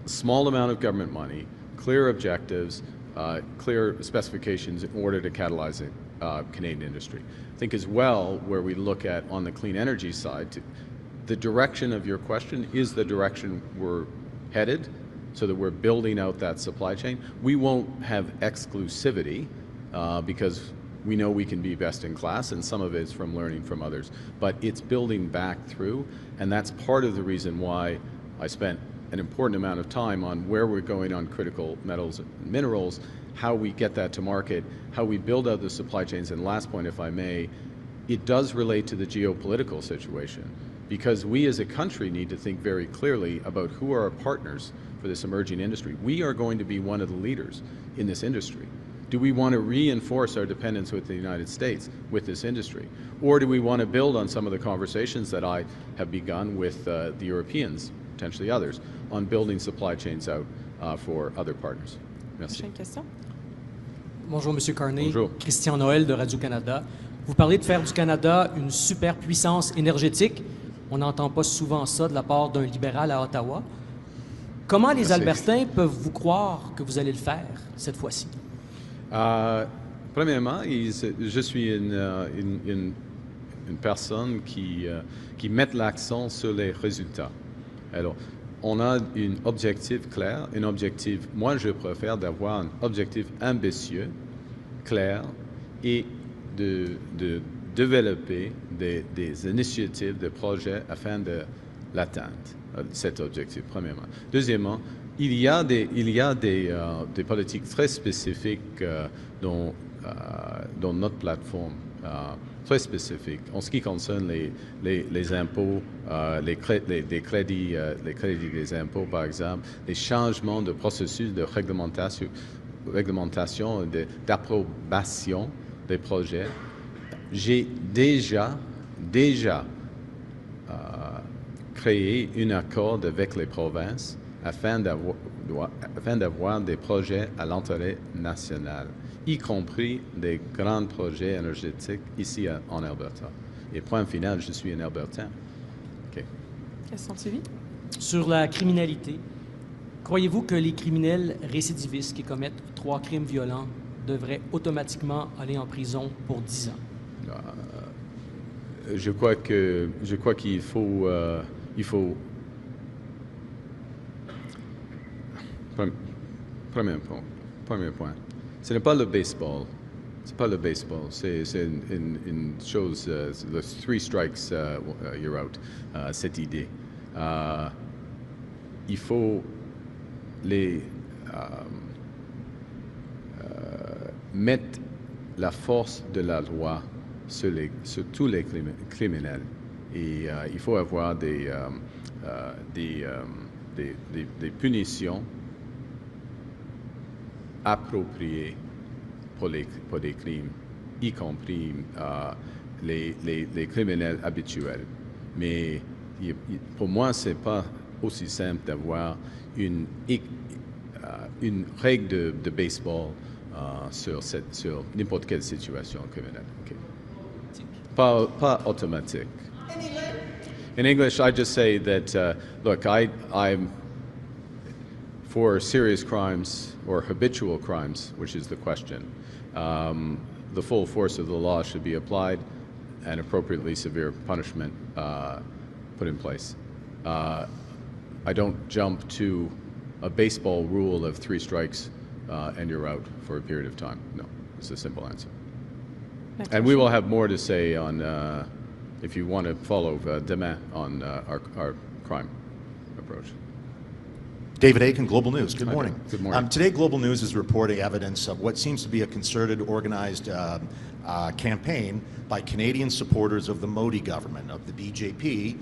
a small amount of government money, clear objectives, clear specifications in order to catalyze Canadian industry. I think as well, where we look at on the clean energy side, the direction of your question is the direction we're headed, so that we're building out that supply chain. We won't have exclusivity because we know we can be best in class, and some of it is from learning from others. But it's building back through, and that's part of the reason why I spent an important amount of time on where we're going on critical metals and minerals, how we get that to market, how we build out the supply chains. And last point, if I may, it does relate to the geopolitical situation, because we as a country need to think very clearly about who are our partners for this emerging industry. We are going to be one of the leaders in this industry. Do we want to reinforce our dependence with the United States with this industry? Or do we want to build on some of the conversations that I have begun with the Europeans, potentially others, on building supply chains out for other partners? Merci. Prochaine question. Bonjour, Monsieur Carney. Bonjour. Christian Noël de Radio-Canada. Vous parlez de faire du Canada une superpuissance énergétique. On n'entend pas souvent ça de la part d'un libéral à Ottawa. Comment les Albertains peuvent vous croire que vous allez le faire cette fois-ci? Premièrement, je suis une personne qui met l'accent sur les résultats. Alors, on a un objectif clair, moi je préfère d'avoir un objectif ambitieux, clair, et de développer des initiatives, des projets afin de l'atteindre, cet objectif, premièrement. Deuxièmement, il y a des politiques très spécifiques dans notre plateforme, très spécifiques en ce qui concerne les impôts, les crédits des impôts, par exemple, les changements de processus de réglementation d'approbation des projets. J'ai déjà créé un accord avec les provinces afin d'avoir des projets à l'intérêt national, y compris des grands projets énergétiques ici en Alberta. Et point final, je suis un Albertain. Okay. Question suivie. Sur la criminalité, croyez-vous que les criminels récidivistes qui commettent 3 crimes violents devraient automatiquement aller en prison pour 10 ans? Je crois qu'il faut premier point. Ce n'est pas le baseball. C'est pas le baseball. C'est une chose. The 3 strikes, you're out. Cette idée. Il faut mettre la force de la loi sur tous les criminels. Et il faut avoir des punitions appropriées pour des crimes, y compris les criminels habituels. Mais pour moi, ce n'est pas aussi simple d'avoir une règle de baseball sur n'importe quelle situation criminelle. Okay. Pas automatique. In English, I just say that, look, I'm for serious crimes or habitual crimes, which is the question. The full force of the law should be applied and appropriately severe punishment put in place. I don't jump to a baseball rule of 3 strikes and you're out for a period of time. No, it's a simple answer. And we will have more to say on, if you want to follow demain on our crime approach. David Aiken, Global News. Good morning. Good morning. Today, Global News is reporting evidence of what seems to be a concerted, organized campaign by Canadian supporters of the Modi government, of the BJP.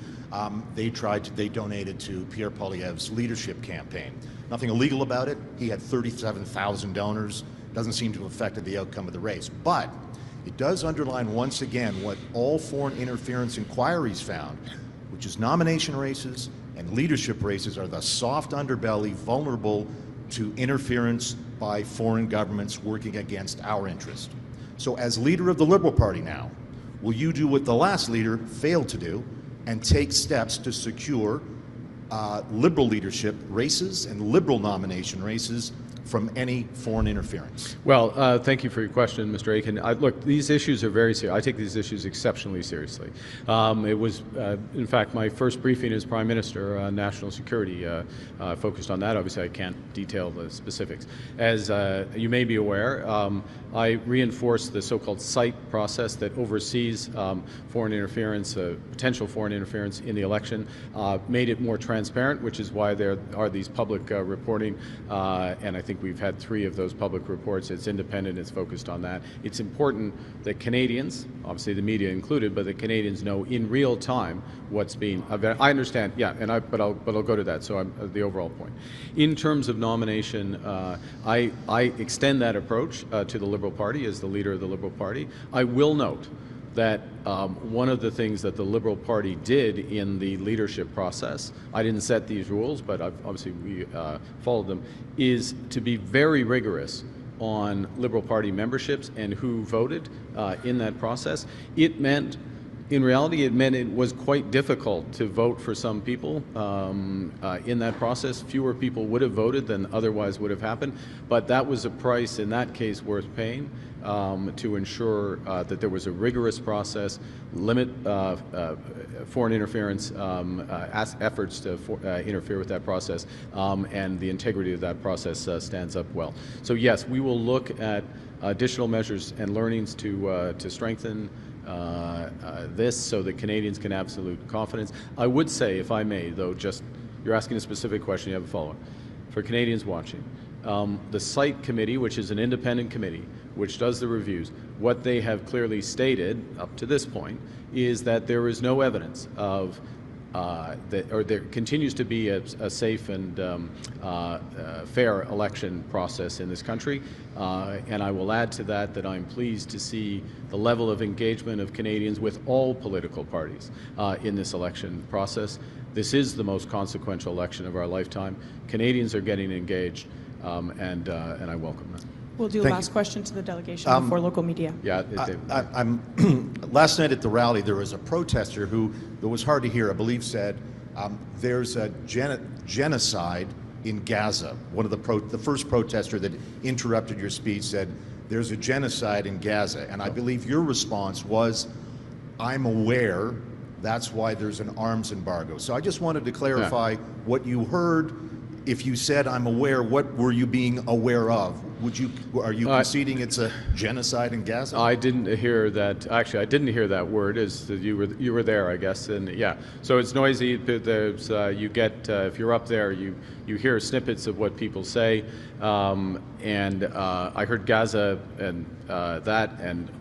They donated to Pierre Poilievre's leadership campaign. Nothing illegal about it. He had 37,000 donors. Doesn't seem to have affected the outcome of the race. But it does underline once again what all foreign interference inquiries found, which is nomination races and leadership races are the soft underbelly vulnerable to interference by foreign governments working against our interest. So as leader of the Liberal Party now, will you do what the last leader failed to do and take steps to secure Liberal leadership races and Liberal nomination races from any foreign interference? Well, thank you for your question, Mr. Aiken. Look, these issues are very serious. I take these issues exceptionally seriously. It was, in fact, my first briefing as Prime Minister on national security focused on that. Obviously, I can't detail the specifics. As you may be aware, I reinforced the so-called SITE process that oversees foreign interference, potential foreign interference in the election, made it more transparent, which is why there are these public reporting, and I think we've had 3 of those public reports. It's independent, it's focused on that. It's important that Canadians, obviously the media included, but that Canadians know in real time what's being, I understand, yeah, but I'll go to that, so the overall point. In terms of nomination, I extend that approach to the Liberal Party as the leader of the Liberal Party. I will note that one of the things that the Liberal Party did in the leadership process, I didn't set these rules, but obviously we followed them, is to be very rigorous on Liberal Party memberships and who voted in that process. It meant, in reality, it was quite difficult to vote for some people in that process. Fewer people would have voted than otherwise would have happened, but that was a price in that case worth paying to ensure that there was a rigorous process, limit foreign interference efforts to interfere with that process, and the integrity of that process stands up well. So yes, we will look at additional measures and learnings to strengthen this so that Canadians can have absolute confidence. I would say, if I may, though, just you're asking a specific question, you have a follow-up. For Canadians watching, the SITE committee, which is an independent committee, which does the reviews, what they have clearly stated up to this point is that there is no evidence of there continues to be a safe and fair election process in this country. And I will add to that I'm pleased to see the level of engagement of Canadians with all political parties in this election process. This is the most consequential election of our lifetime. Canadians are getting engaged, and I welcome that. We'll do a last question to the delegation before local media. Yeah, last night at the rally, there was a protester who, it was hard to hear, I believe said, there's a genocide in Gaza. One of the first protester that interrupted your speech said, there's a genocide in Gaza. And I believe your response was, I'm aware, that's why there's an arms embargo. So I just wanted to clarify what you heard. If you said, I'm aware, what were you being aware of? Are you conceding it's a genocide in Gaza? I didn't hear that. Actually, I didn't hear that word. As you were there, I guess, and yeah. So it's noisy. There's you get if you're up there, you hear snippets of what people say, and I heard Gaza and that, and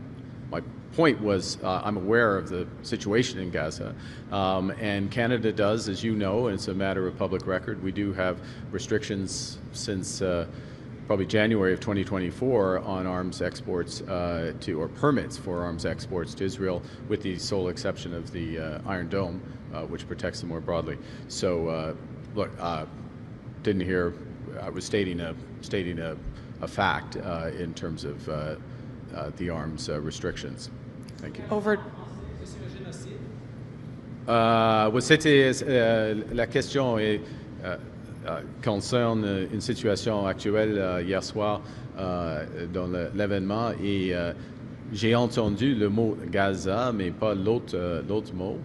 my point was I'm aware of the situation in Gaza, and Canada does, as you know, and it's a matter of public record. We do have restrictions since probably January of 2024 on arms exports or permits for arms exports to Israel, with the sole exception of the Iron Dome, which protects them more broadly. So look, didn't hear. I was stating a fact in terms of the arms restrictions. Thank you. Over. La question est, concerne une situation actuelle hier soir dans l'événement, et j'ai entendu le mot Gaza, mais pas l'autre mot,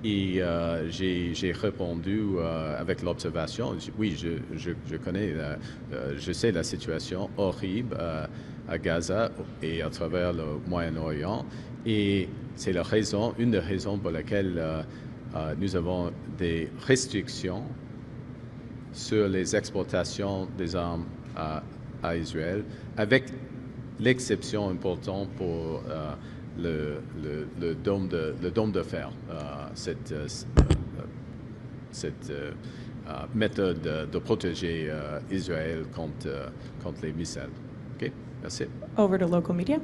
et j'ai répondu avec l'observation. Oui, je connais, je sais la situation horrible à Gaza et à travers le Moyen-Orient, et c'est une des raisons pour laquelle nous avons des restrictions sur les exportations des armes à Israël, avec l'exception importante pour le dôme de fer, cette méthode de protéger Israël contre les missiles. OK, merci. Over to local media.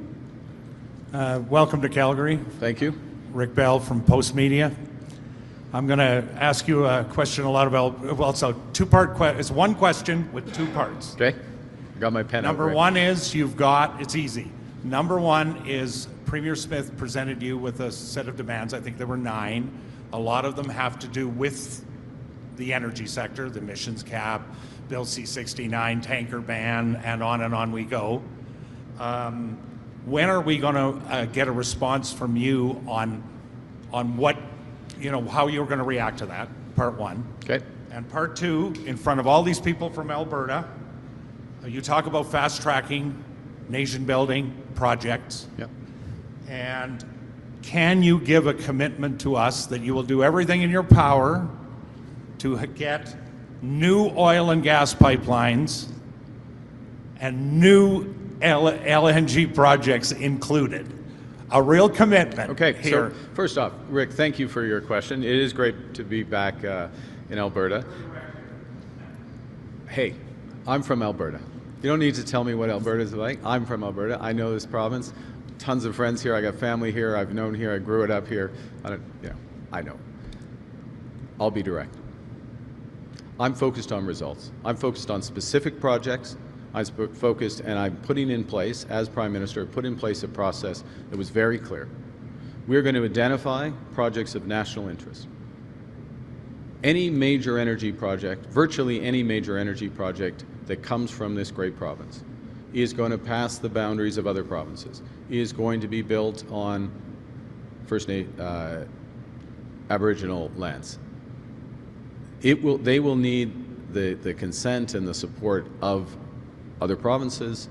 Welcome to Calgary. Thank you. Rick Bell from Post Media. I'm going to ask you a question a lot about, well, it's a two-part question. It's one question with two parts. Okay. I got my pen out. Number one is it's easy. Number one is Premier Smith presented you with a set of demands. I think there were 9. A lot of them have to do with the energy sector, the emissions cap, Bill C-69, tanker ban, and on we go. When are we going to get a response from you on what, how you're going to react to that, part one? Okay. And part two, in front of all these people from Alberta, you talk about fast-tracking, nation-building projects. Yep. And can you give a commitment to us that you will do everything in your power to get new oil and gas pipelines and new LNG projects included? A real commitment. Okay, here. so first off, Rick, thank you for your question. It is great to be back in Alberta. Hey, I'm from Alberta. You don't need to tell me what Alberta's like. I'm from Alberta. I know this province. Tons of friends here. I got family here. I've known here. I grew it up here. I know. I'll be direct. I'm focused on results. I'm focused on specific projects. I'm focused, and I'm putting in place, as Prime Minister, put in place a process that was very clear. We're going to identify projects of national interest. Any major energy project, virtually any major energy project that comes from this great province, is going to pass the boundaries of other provinces, is going to be built on Aboriginal lands. They will need the consent and the support of other provinces,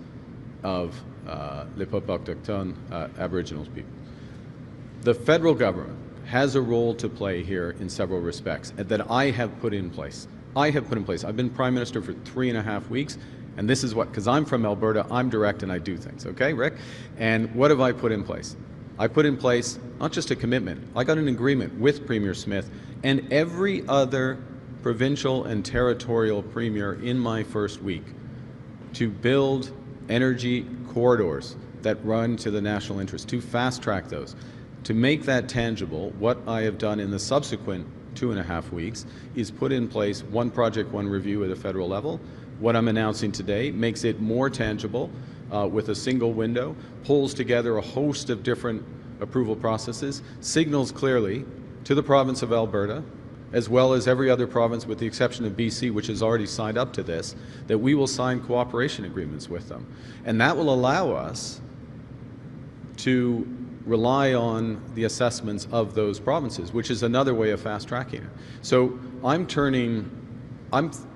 of les peuples autochtones, Aboriginal people. The federal government has a role to play here in several respects that I have put in place. I've been Prime Minister for 3.5 weeks, and this is what, because I'm from Alberta, I'm direct and I do things, okay, Rick? And what have I put in place? I put in place not just a commitment, I got an agreement with Premier Smith and every other provincial and territorial premier in my first week to build energy corridors that run to the national interest, to fast-track those. To make that tangible, what I have done in the subsequent 2.5 weeks is put in place one project, one review at a federal level. What I'm announcing today makes it more tangible with a single window, pulls together a host of different approval processes, signals clearly to the province of Alberta, as well as every other province with the exception of BC, which has already signed up to this, that we will sign cooperation agreements with them. And that will allow us to rely on the assessments of those provinces, which is another way of fast-tracking it. So I'm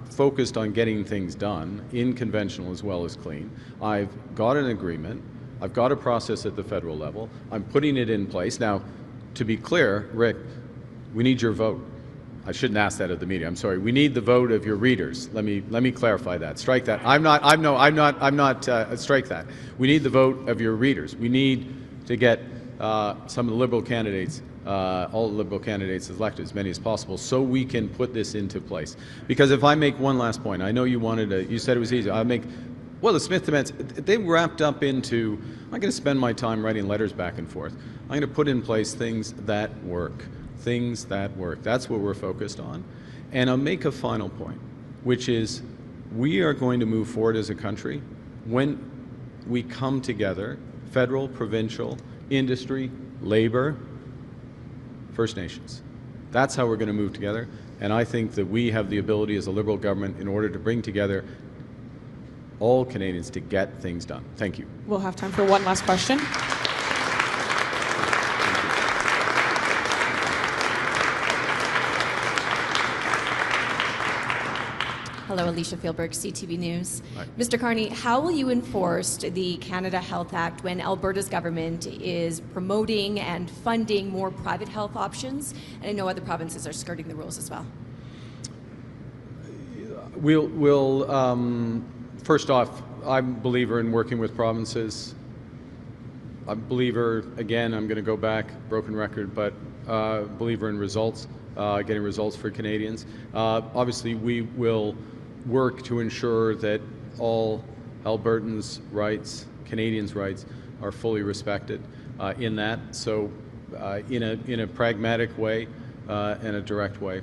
focused on getting things done in conventional as well as clean. I've got an agreement. I've got a process at the federal level. I'm putting it in place. Now, to be clear, Rick, we need your vote. I shouldn't ask that of the media. I'm sorry. We need the vote of your readers. Let me clarify that. Strike that. Strike that. We need the vote of your readers. We need to get some of the Liberal candidates, all the Liberal candidates elected, as many as possible, so we can put this into place. Because if I make one last point, I know you said it was easy. The Smith demands, they wrapped up into, I'm going to spend my time writing letters back and forth. I'm going to put in place things that work. Things that work. That's what we're focused on. And I'll make a final point, which is we are going to move forward as a country when we come together, federal, provincial, industry, labor, First Nations. That's how we're going to move together. And I think that we have the ability as a Liberal government in order to bring together all Canadians to get things done. Thank you. We'll have time for one last question. Hello, Alicia Fieldberg, CTV News. Hi. Mr. Carney, how will you enforce the Canada Health Act when Alberta's government is promoting and funding more private health options? And I know other provinces are skirting the rules as well. First off, I'm a believer in working with provinces. I'm a believer, again, I'm going to go back, broken record, but believer in results, getting results for Canadians. Obviously, we will work to ensure that all Albertans' rights, Canadians' rights, are fully respected in that. So in a pragmatic way and a direct way,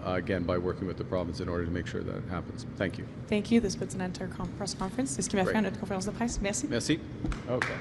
again, by working with the province in order to make sure that happens. Thank you. Thank you. This puts an end to our press conference. C'est ce qui m'a fait à notre conférence de presse. Merci. Merci. Okay.